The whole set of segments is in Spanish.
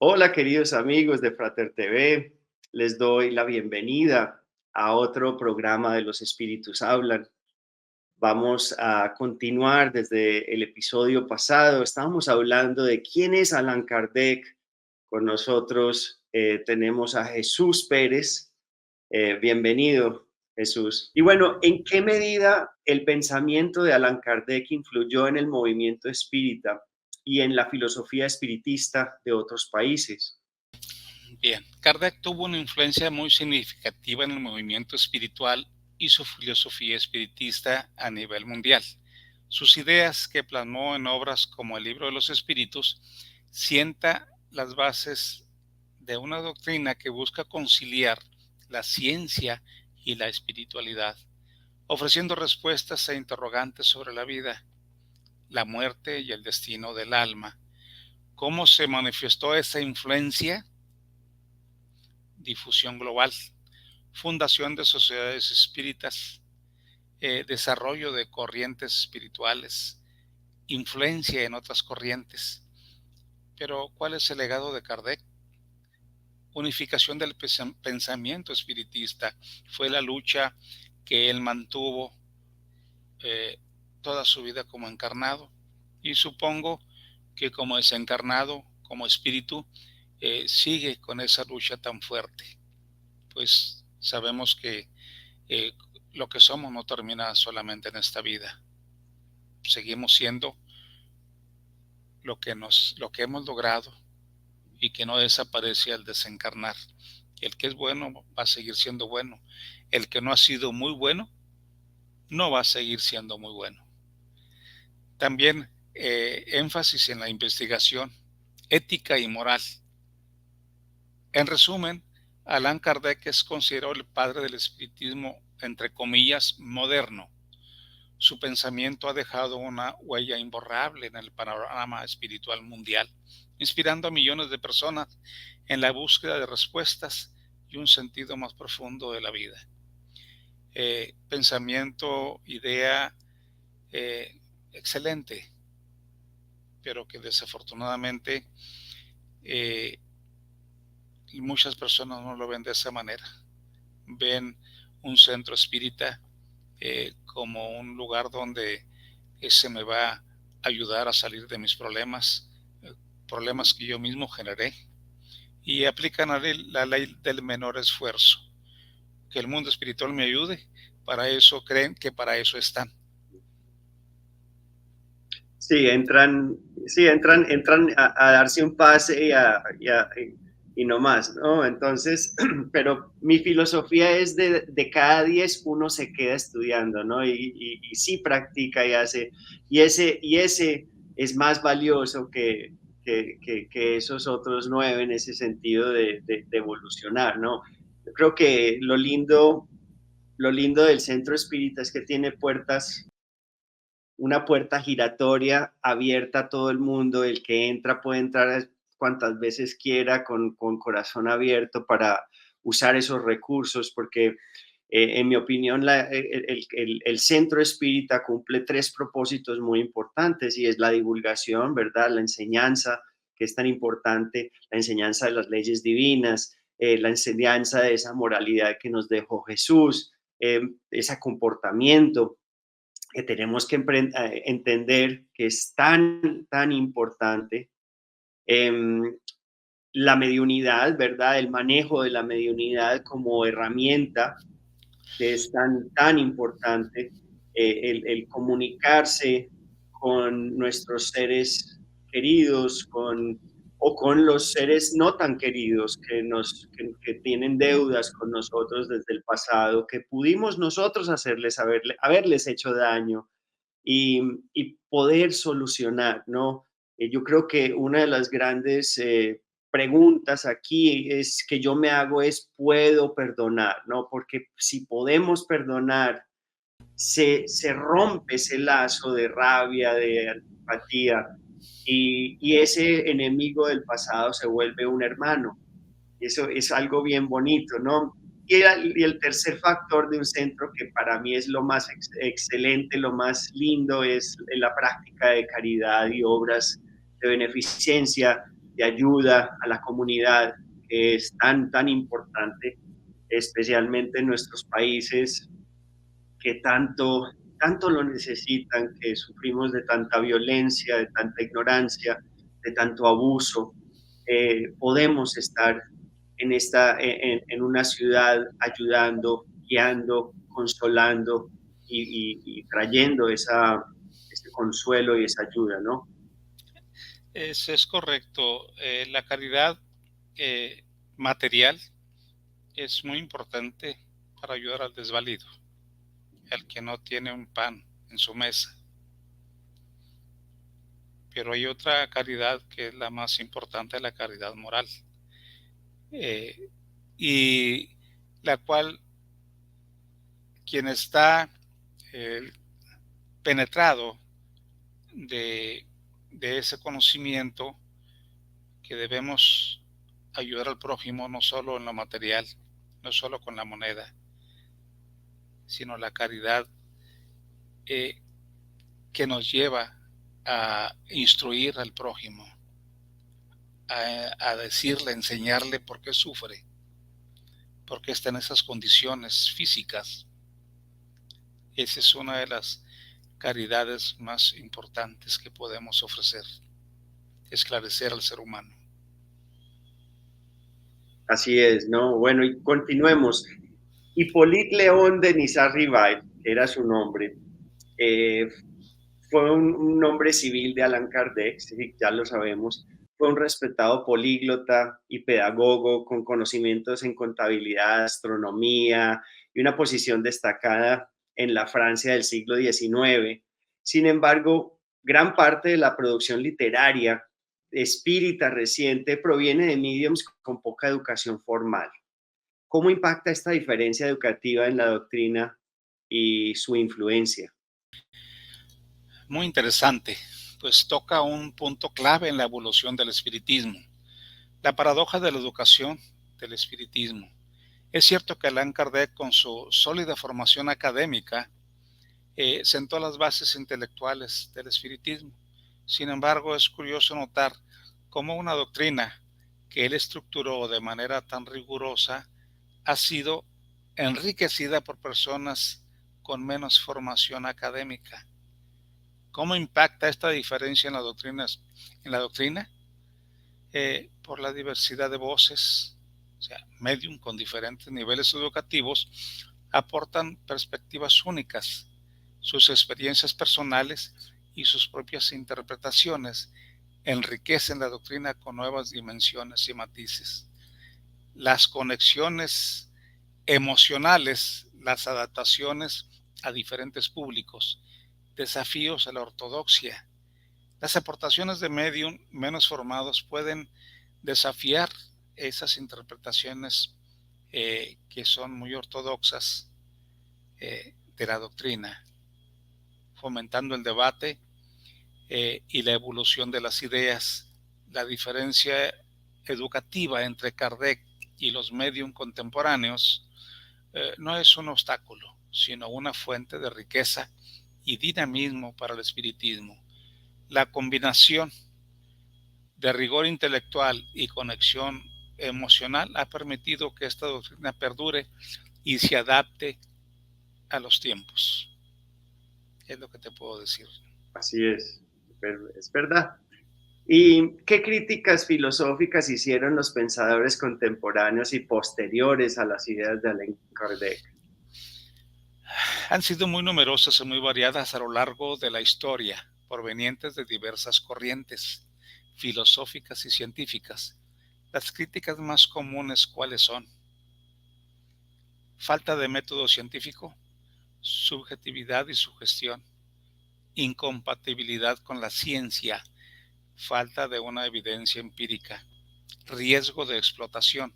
Hola, queridos amigos de Frater TV. Les doy la bienvenida a otro programa de Los Espíritus Hablan. Vamos a continuar desde el episodio pasado. Estábamos hablando de quién es Allan Kardec. Con nosotros tenemos a Jesús Pérez. Bienvenido, Jesús. Y bueno, ¿en qué medida el pensamiento de Allan Kardec influyó en el movimiento espírita y en la filosofía espiritista de otros países? Bien, Kardec tuvo una influencia muy significativa en el movimiento espiritual y su filosofía espiritista a nivel mundial. Sus ideas, que plasmó en obras como el Libro de los Espíritus, sienta las bases de una doctrina que busca conciliar la ciencia y la espiritualidad, ofreciendo respuestas a interrogantes sobre la vida, la muerte y el destino del alma. ¿Cómo se manifestó esa influencia? Difusión global, fundación de sociedades espíritas, desarrollo de corrientes espirituales, influencia en otras corrientes. Pero ¿cuál es el legado de Kardec? Unificación del pensamiento espiritista. Fue la lucha que él mantuvo eh, toda su vida como encarnado, y supongo que como desencarnado, como espíritu, sigue con esa lucha tan fuerte, pues sabemos que eh, lo que somos no termina solamente en esta vida. Seguimos siendo lo que hemos logrado, y que no desaparece al desencarnar. El que es bueno va a seguir siendo bueno. El que no ha sido muy bueno no va a seguir siendo muy bueno. También énfasis en la investigación ética y moral. En resumen, Allan Kardec es considerado el padre del espiritismo, entre comillas, moderno. Su pensamiento ha dejado una huella imborrable en el panorama espiritual mundial, inspirando a millones de personas en la búsqueda de respuestas y un sentido más profundo de la vida. Pensamiento, idea excelente, pero que desafortunadamente eh, muchas personas no lo ven de esa manera. Ven un centro espírita como un lugar donde se me va a ayudar a salir de mis problemas, problemas que yo mismo generé, y aplican la ley del menor esfuerzo, que el mundo espiritual me ayude. Para eso creen que para eso están. Sí, entran a darse un pase y no más, ¿no? Entonces, pero mi filosofía es de cada 10 uno se queda estudiando, ¿no? Y sí practica y hace, y ese es más valioso que esos otros 9 en ese sentido de evolucionar, ¿no? Yo creo que lo lindo del centro espírita es que tiene puertas, una puerta giratoria abierta a todo el mundo. El que entra puede entrar cuantas veces quiera con corazón abierto para usar esos recursos, porque en mi opinión el centro espírita cumple 3 propósitos muy importantes, y es la divulgación, ¿verdad? La enseñanza, que es tan importante, la enseñanza de las leyes divinas, la enseñanza de esa moralidad que nos dejó Jesús, ese comportamiento que tenemos que entender que es tan importante. Eh, la mediunidad, ¿verdad? El manejo de la mediunidad como herramienta, que es tan importante. El comunicarse con nuestros seres queridos, o con los seres no tan queridos que tienen deudas con nosotros desde el pasado, que pudimos nosotros haberles hecho daño, y, y poder solucionar, ¿no? Yo creo que una de las grandes preguntas aquí es que yo me hago es, ¿puedo perdonar? ¿No? Porque si podemos perdonar, se rompe ese lazo de rabia, de antipatía, y ese enemigo del pasado se vuelve un hermano. Eso es algo bien bonito, ¿no? Y el tercer factor de un centro, que para mí es lo más excelente, lo más lindo, es la práctica de caridad y obras de beneficencia. de ayuda a la comunidad, que es tan importante, especialmente en nuestros países que tanto lo necesitan, que sufrimos de tanta violencia, de tanta ignorancia, de tanto abuso. Podemos estar en una ciudad ayudando, guiando, consolando y trayendo ese consuelo y esa ayuda, ¿no? Es correcto. La caridad material es muy importante para ayudar al desvalido, al que no tiene un pan en su mesa. Pero hay otra caridad que es la más importante, la caridad moral, eh, y la cual quien está eh, penetrado de, de ese conocimiento que debemos ayudar al prójimo no solo en lo material, no solo con la moneda, sino la caridad eh, que nos lleva a instruir al prójimo, a decirle, enseñarle por qué sufre, por qué está en esas condiciones físicas. Esa es una de las caridades más importantes que podemos ofrecer, esclarecer al ser humano. Así es, ¿no? Bueno, y continuemos. Hippolyte León de Nizar-Rivail, que era su nombre, eh, fue un hombre civil de Allan Kardec, sí, ya lo sabemos. Fue un respetado políglota y pedagogo con conocimientos en contabilidad, astronomía y una posición destacada en la Francia del siglo XIX. Sin embargo, gran parte de la producción literaria espírita reciente proviene de mediums con poca educación formal. ¿Cómo impacta esta diferencia educativa en la doctrina y su influencia? Muy interesante, pues toca un punto clave en la evolución del espiritismo, la paradoja de la educación del espiritismo. Es cierto que Allan Kardec, con su sólida formación académica, sentó las bases intelectuales del espiritismo. Sin embargo, es curioso notar cómo una doctrina que él estructuró de manera tan rigurosa ha sido enriquecida por personas con menos formación académica. ¿Cómo impacta esta diferencia en la doctrina? Por la diversidad de voces, o sea, medium con diferentes niveles educativos aportan perspectivas únicas, sus experiencias personales y sus propias interpretaciones enriquecen la doctrina con nuevas dimensiones y matices. Las conexiones emocionales, las adaptaciones a diferentes públicos, desafíos a la ortodoxia. Las aportaciones de medium menos formados pueden desafiar esas interpretaciones que son muy ortodoxas de la doctrina, fomentando el debate y la evolución de las ideas. La diferencia educativa entre Kardec y los medium contemporáneos no es un obstáculo, sino una fuente de riqueza y dinamismo para el espiritismo. La combinación de rigor intelectual y conexión emocional ha permitido que esta doctrina perdure y se adapte a los tiempos. Es lo que te puedo decir. Así es verdad. ¿Y qué críticas filosóficas hicieron los pensadores contemporáneos y posteriores a las ideas de Allan Kardec? Han sido muy numerosas y muy variadas a lo largo de la historia, provenientes de diversas corrientes filosóficas y científicas. Las críticas más comunes, ¿cuáles son? Falta de método científico, subjetividad y sugestión, incompatibilidad con la ciencia, falta de una evidencia empírica, riesgo de explotación.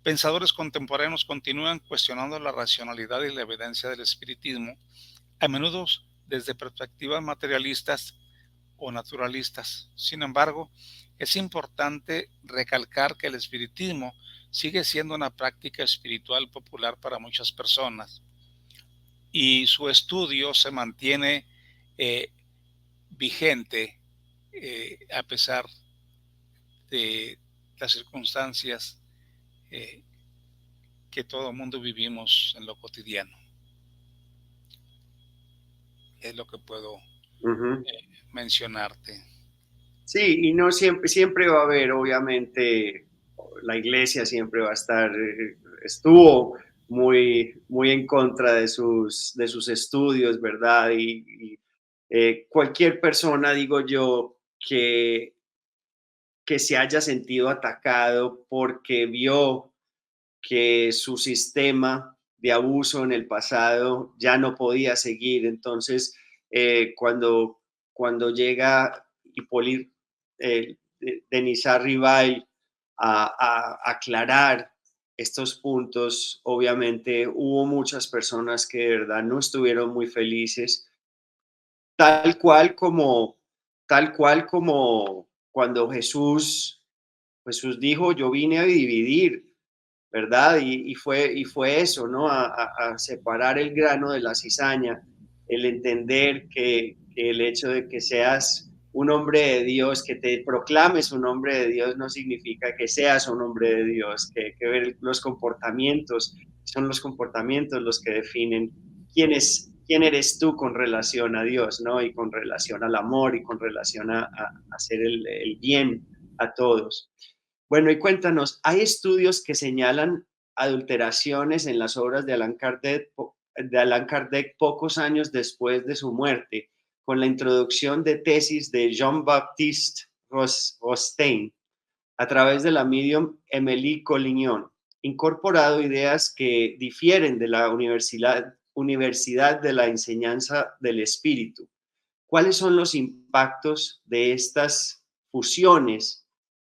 Pensadores contemporáneos continúan cuestionando la racionalidad y la evidencia del espiritismo, a menudo desde perspectivas materialistas o naturalistas. Sin embargo, es importante recalcar que el espiritismo sigue siendo una práctica espiritual popular para muchas personas y su estudio se mantiene vigente a pesar de las circunstancias que todo el mundo vivimos en lo cotidiano. Es lo que puedo mencionarte. Sí, y no siempre, siempre va a haber, obviamente, la iglesia siempre va a estar, estuvo muy en contra de sus estudios, ¿verdad? Cualquier persona, digo yo, que se haya sentido atacado porque vio que su sistema de abuso en el pasado ya no podía seguir. Entonces, cuando llega Hipólito Denizar Ribay a aclarar estos puntos, obviamente hubo muchas personas que de verdad no estuvieron muy felices, tal cual como, tal cual como cuando Jesús dijo, yo vine a dividir, ¿verdad? Y fue eso, ¿no? A separar el grano de la cizaña, el entender que el hecho de que seas un hombre de Dios, que te proclames un hombre de Dios, no significa que seas un hombre de Dios, que ver los comportamientos, son los comportamientos los que definen quién eres tú con relación a Dios, ¿no? Y con relación al amor y con relación a hacer el bien a todos. Bueno, y cuéntanos, ¿hay estudios que señalan adulteraciones en las obras de Allan Kardec pocos años después de su muerte, con la introducción de tesis de Jean-Baptiste Rostein a través de la medium Émilie Collignon, incorporado ideas que difieren de la Universidad de la Enseñanza del Espíritu? ¿Cuáles son los impactos de estas fusiones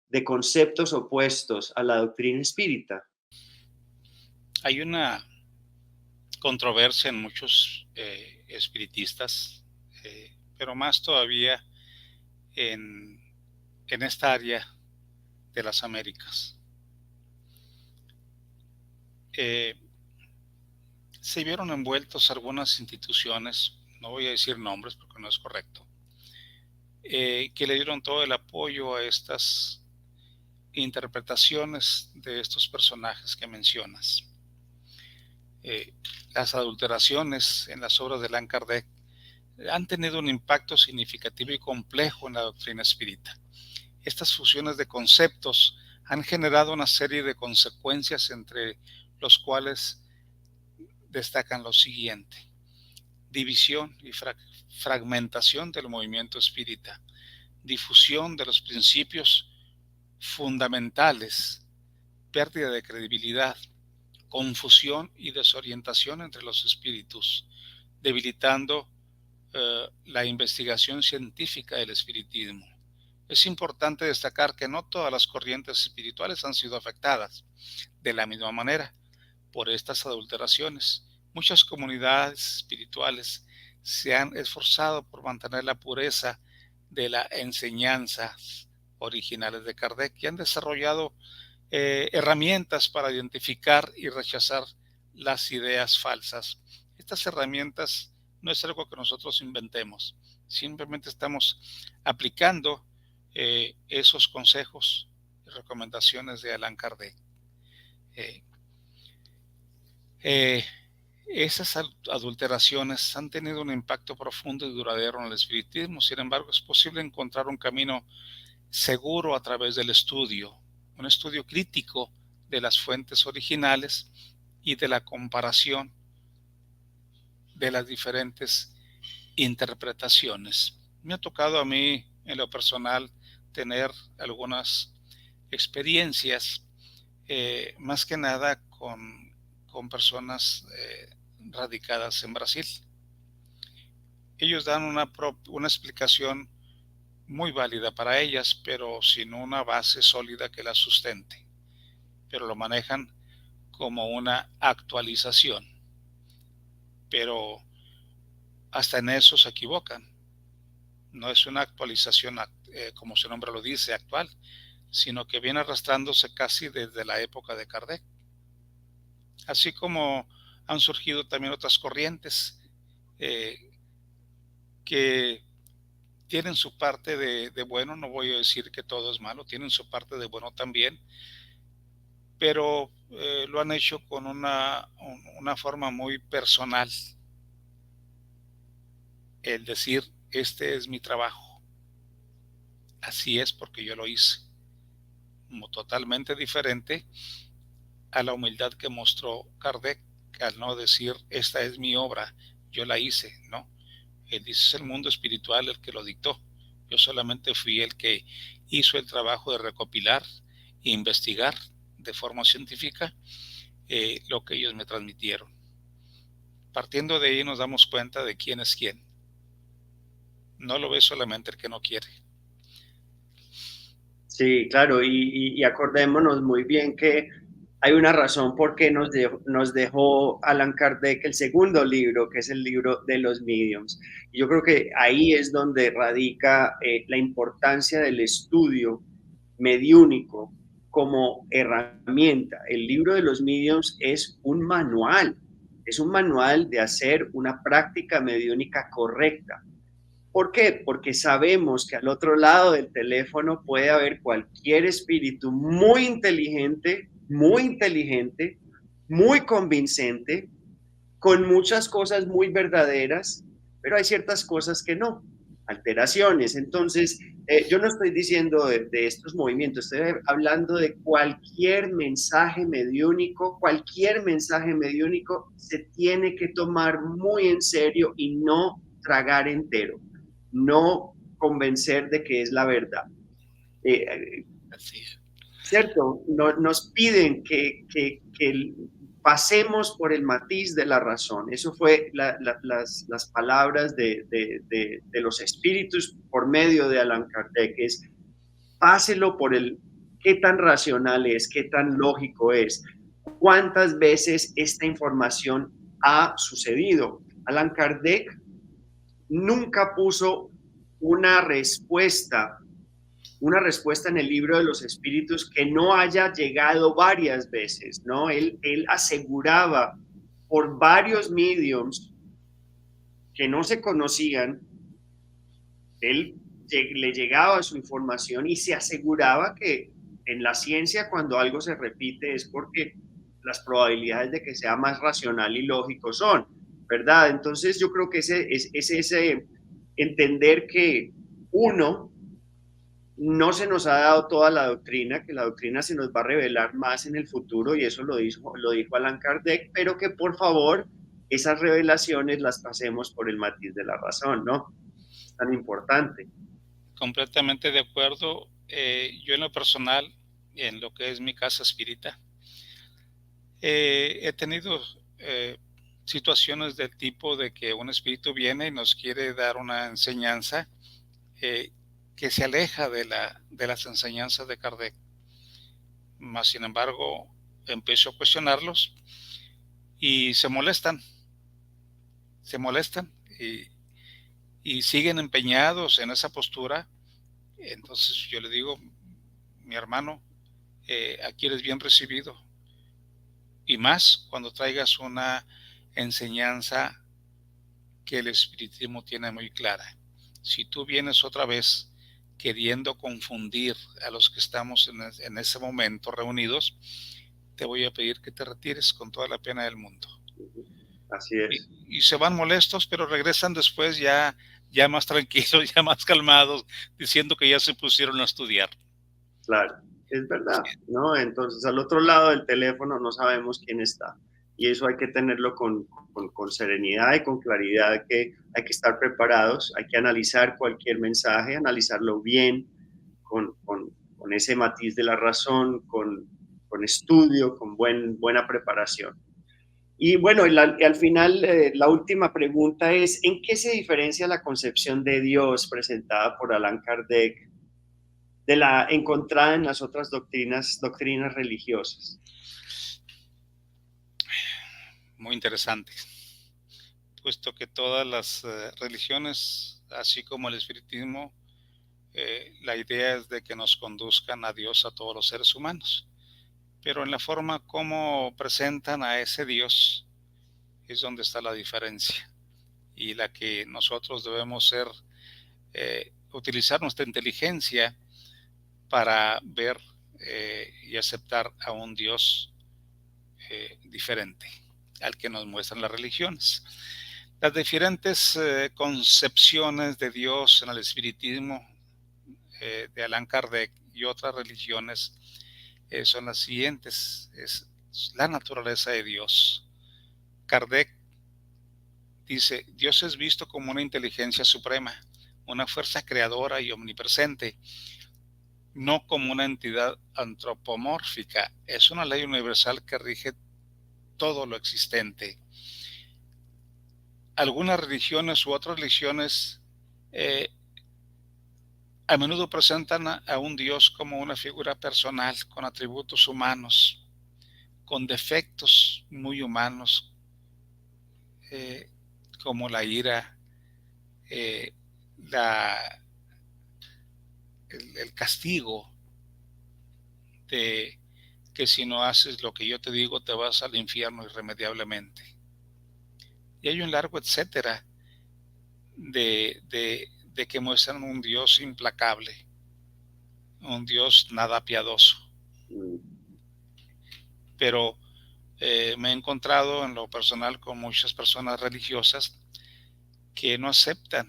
de conceptos opuestos a la doctrina espírita? Hay una controversia en muchos espiritistas, pero más todavía en esta área de las Américas. Se vieron envueltos algunas instituciones, no voy a decir nombres porque no es correcto, que le dieron todo el apoyo a estas interpretaciones de estos personajes que mencionas. Las adulteraciones en las obras de Allan Kardec han tenido un impacto significativo y complejo en la doctrina espírita. Estas fusiones de conceptos han generado una serie de consecuencias, entre los cuales destacan lo siguiente: división y fragmentación del movimiento espírita, difusión de los principios fundamentales, pérdida de credibilidad, confusión y desorientación entre los espíritus, debilitando la investigación científica del espiritismo. Es importante destacar que no todas las corrientes espirituales han sido afectadas de la misma manera por estas adulteraciones. Muchas comunidades espirituales se han esforzado por mantener la pureza de las enseñanzas originales de Kardec y han desarrollado herramientas para identificar y rechazar las ideas falsas. Estas herramientas no es algo que nosotros inventemos, simplemente estamos aplicando esos consejos y recomendaciones de Allan Kardec. Esas adulteraciones han tenido un impacto profundo y duradero en el espiritismo. Sin embargo, es posible encontrar un camino seguro a través del estudio, un estudio crítico de las fuentes originales y de la comparación de las diferentes interpretaciones. Me ha tocado a mí, en lo personal, tener algunas experiencias, más que nada con personas radicadas en Brasil. Ellos dan una explicación muy válida para ellas, pero sin una base sólida que la sustente. Pero lo manejan como una actualización. Pero hasta en eso se equivocan. No es una actualización, como su nombre lo dice, actual, sino que viene arrastrándose casi desde la época de Kardec. Así como han surgido también otras corrientes que tienen su parte de bueno, no voy a decir que todo es malo, tienen su parte de bueno también, pero lo han hecho con una forma muy personal, el decir, este es mi trabajo, así es porque yo lo hice, como totalmente diferente a la humildad que mostró Kardec, al no decir, esta es mi obra, yo la hice, ¿no? Él dice, es el mundo espiritual el que lo dictó, yo solamente fui el que hizo el trabajo de recopilar e investigar de forma científica lo que ellos me transmitieron. Partiendo de ahí nos damos cuenta de quién es quién. No lo ve solamente el que no quiere. Sí, claro, y acordémonos muy bien que hay una razón por qué nos dejó Allan Kardec el segundo libro, que es el libro de los mediums. Y yo creo que ahí es donde radica la importancia del estudio mediúnico como herramienta. El libro de los mediums es un manual de hacer una práctica mediúnica correcta. ¿Por qué? Porque sabemos que al otro lado del teléfono puede haber cualquier espíritu muy inteligente, muy convincente, con muchas cosas muy verdaderas, pero hay ciertas cosas que no, alteraciones. Entonces, yo no estoy diciendo de estos movimientos, estoy hablando de cualquier mensaje mediúnico se tiene que tomar muy en serio y no tragar entero, no convencer de que es la verdad. Eh, Así es. ¿Cierto? Nos piden que pasemos por el matiz de la razón. Eso fue las palabras de los espíritus por medio de Allan Kardec, es páselo por el qué tan racional es, qué tan lógico es, cuántas veces esta información ha sucedido. Allan Kardec nunca puso una respuesta una respuesta en el libro de los espíritus que no haya llegado varias veces, ¿no? Él aseguraba por varios mediums que no se conocían, él le llegaba su información y se aseguraba que en la ciencia cuando algo se repite es porque las probabilidades de que sea más racional y lógico son, ¿verdad? Entonces yo creo que ese entender que uno no se nos ha dado toda la doctrina, que la doctrina se nos va a revelar más en el futuro, y eso lo dijo Allan Kardec, pero que por favor esas revelaciones las pasemos por el matiz de la razón, ¿no? Es tan importante. Completamente de acuerdo. Yo en lo personal, en lo que es mi casa espírita, he tenido situaciones del tipo de que un espíritu viene y nos quiere dar una enseñanza eh, que se aleja de las enseñanzas de Kardec. Más sin embargo, empiezo a cuestionarlos y se molestan y siguen empeñados en esa postura. Entonces yo le digo, mi hermano, aquí eres bien recibido, y más cuando traigas una enseñanza que el espiritismo tiene muy clara. Si tú vienes otra vez queriendo confundir a los que estamos en ese momento reunidos, te voy a pedir que te retires con toda la pena del mundo. Así es. Y se van molestos, pero regresan después ya más tranquilos, ya más calmados, diciendo que ya se pusieron a estudiar. Claro, es Sí, verdad, ¿no? Entonces, al otro lado del teléfono no sabemos quién está. Y eso hay que tenerlo con serenidad y con claridad, que hay que estar preparados, hay que analizar cualquier mensaje, analizarlo bien, con ese matiz de la razón, con estudio, con buena preparación. Y bueno, y al final, la última pregunta es, ¿en qué se diferencia la concepción de Dios presentada por Allan Kardec de la encontrada en las otras doctrinas religiosas? muy interesante, puesto que todas las religiones, así como el espiritismo, la idea es de que nos conduzcan a Dios a todos los seres humanos, pero en la forma como presentan a ese Dios es donde está la diferencia y la que nosotros debemos ser utilizar nuestra inteligencia para ver y aceptar a un Dios diferente al que nos muestran las religiones. Las diferentes concepciones de Dios en el espiritismo de Allan Kardec y otras religiones son las siguientes. Es la naturaleza de Dios. Kardec dice: Dios es visto como una inteligencia suprema, una fuerza creadora y omnipresente, no como una entidad antropomórfica. Es una ley universal que rige todo lo existente. Algunas religiones u otras religiones a menudo presentan a un Dios como una figura personal, con atributos humanos, con defectos muy humanos, como la ira, eh, el castigo de que si no haces lo que yo te digo te vas al infierno irremediablemente. Y hay un largo etcétera de que muestran un Dios implacable, un Dios nada piadoso. Pero me he encontrado en lo personal con muchas personas religiosas que no aceptan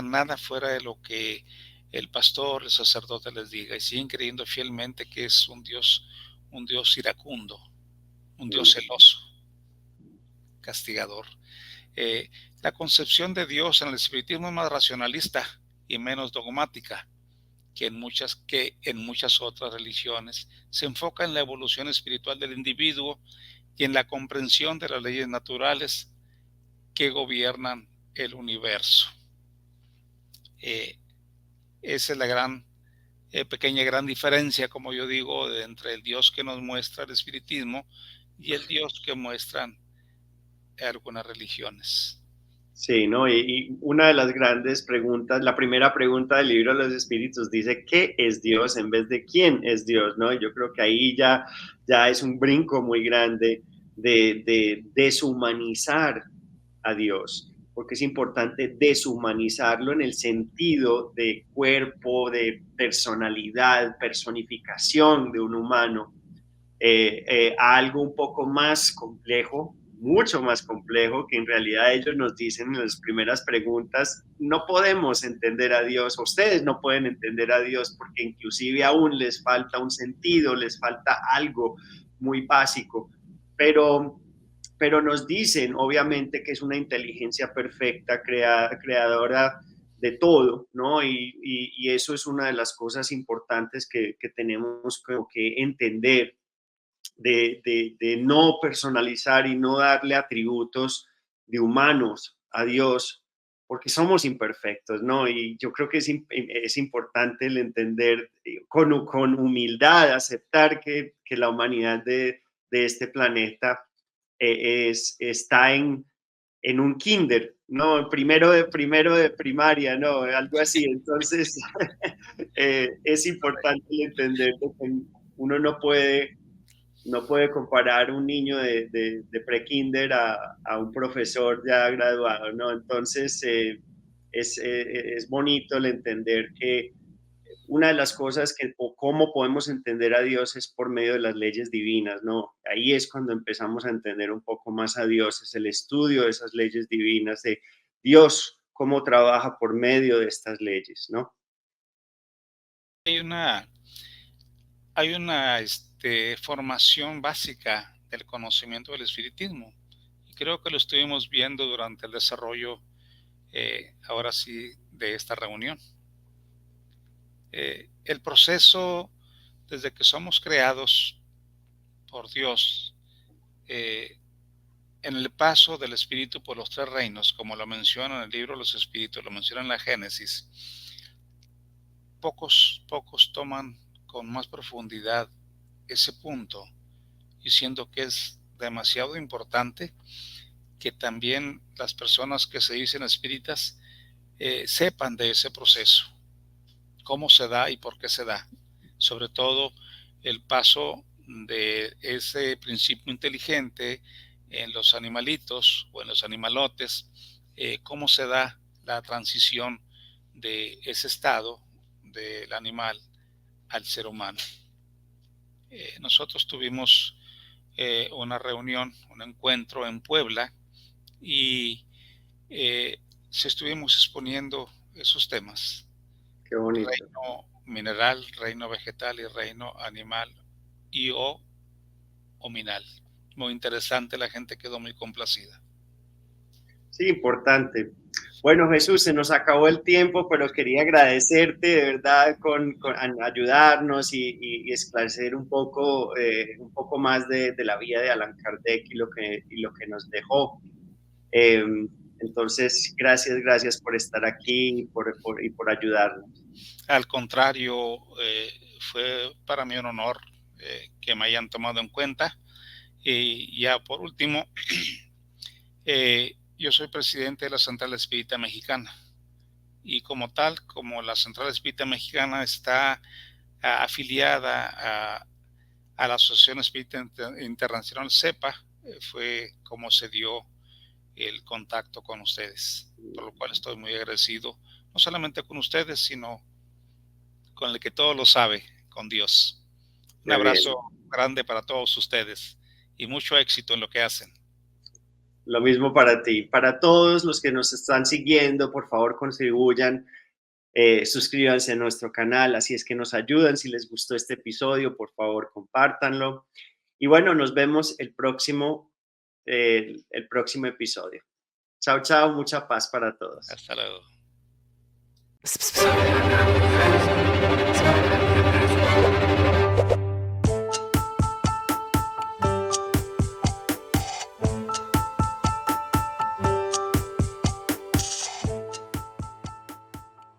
nada fuera de lo que el pastor, el sacerdote les diga, y siguen creyendo fielmente que es un Dios iracundo, un Dios celoso, castigador. La concepción de Dios en el espiritismo es más racionalista y menos dogmática que en muchas otras religiones. Se enfoca en la evolución espiritual del individuo y en la comprensión de las leyes naturales que gobiernan el universo. Esa es la gran diferencia, como yo digo, entre el Dios que nos muestra el espiritismo y el Dios que muestran algunas religiones. Sí, ¿no? Y una de las grandes preguntas, la primera pregunta del libro de los espíritus dice, ¿qué es Dios? En vez de quién es Dios, ¿no? Y yo creo que ahí ya es un brinco muy grande de deshumanizar a Dios, porque es importante deshumanizarlo en el sentido de cuerpo, de personalidad, personificación de un humano, a algo un poco más complejo, mucho más complejo, que en realidad ellos nos dicen en las primeras preguntas: no podemos entender a Dios, ustedes no pueden entender a Dios, porque inclusive aún les falta un sentido, les falta algo muy básico, pero nos dicen obviamente que es una inteligencia perfecta, creadora de todo, ¿no? Y eso es una de las cosas importantes que tenemos que entender, de no personalizar y no darle atributos de humanos a Dios, porque somos imperfectos, ¿no? Y yo creo que es importante el entender con humildad, aceptar que la humanidad de este planeta está en un kinder, ¿no? Primero de primaria, ¿no? Algo así. Entonces, es importante entender que uno no puede comparar un niño de pre-kinder a un profesor ya graduado, ¿no? Entonces, es bonito el entender que una de las cosas o cómo podemos entender a Dios es por medio de las leyes divinas, ¿no? Ahí es cuando empezamos a entender un poco más a Dios, es el estudio de esas leyes divinas, de Dios, cómo trabaja por medio de estas leyes, ¿no? Hay una formación básica del conocimiento del espiritismo, y creo que lo estuvimos viendo durante el desarrollo, ahora sí, de esta reunión. El proceso, desde que somos creados por Dios, en el paso del espíritu por los tres reinos, como lo menciona en el libro de los espíritus, lo menciona en la Génesis, pocos toman con más profundidad ese punto, y siento que es demasiado importante que también las personas que se dicen espíritas sepan de ese proceso, cómo se da y por qué se da, sobre todo el paso de ese principio inteligente en los animalitos o en los animalotes, cómo se da la transición de ese estado del animal al ser humano. Nosotros tuvimos una reunión, un encuentro en Puebla y se estuvimos exponiendo esos temas: Qué bonito. reino mineral, reino vegetal y reino animal y o hominal. Muy interesante, la gente quedó muy complacida. Sí, importante. Bueno, Jesús, se nos acabó el tiempo, pero quería agradecerte de verdad con ayudarnos y esclarecer un poco más de la vida de Allan Kardec y lo que nos dejó. Eh, entonces, gracias por estar aquí y por ayudarnos. Al contrario, fue para mí un honor que me hayan tomado en cuenta. Y ya por último, yo soy presidente de la Central Espírita Mexicana, y como tal, como la Central Espírita Mexicana está afiliada a la Asociación Espírita Internacional CEPA, fue como se dio el contacto con ustedes, por lo cual estoy muy agradecido, no solamente con ustedes, sino con el que todo lo sabe, con Dios. Un Qué abrazo bien. grande para todos ustedes y mucho éxito en lo que hacen. Lo mismo para ti. Para todos los que nos están siguiendo, por favor, contribuyan. Suscríbanse a nuestro canal, así es que nos ayudan. Si les gustó este episodio, por favor, compártanlo. Y bueno, nos vemos el próximo episodio. Chao, chao, mucha paz para todos. Hasta luego.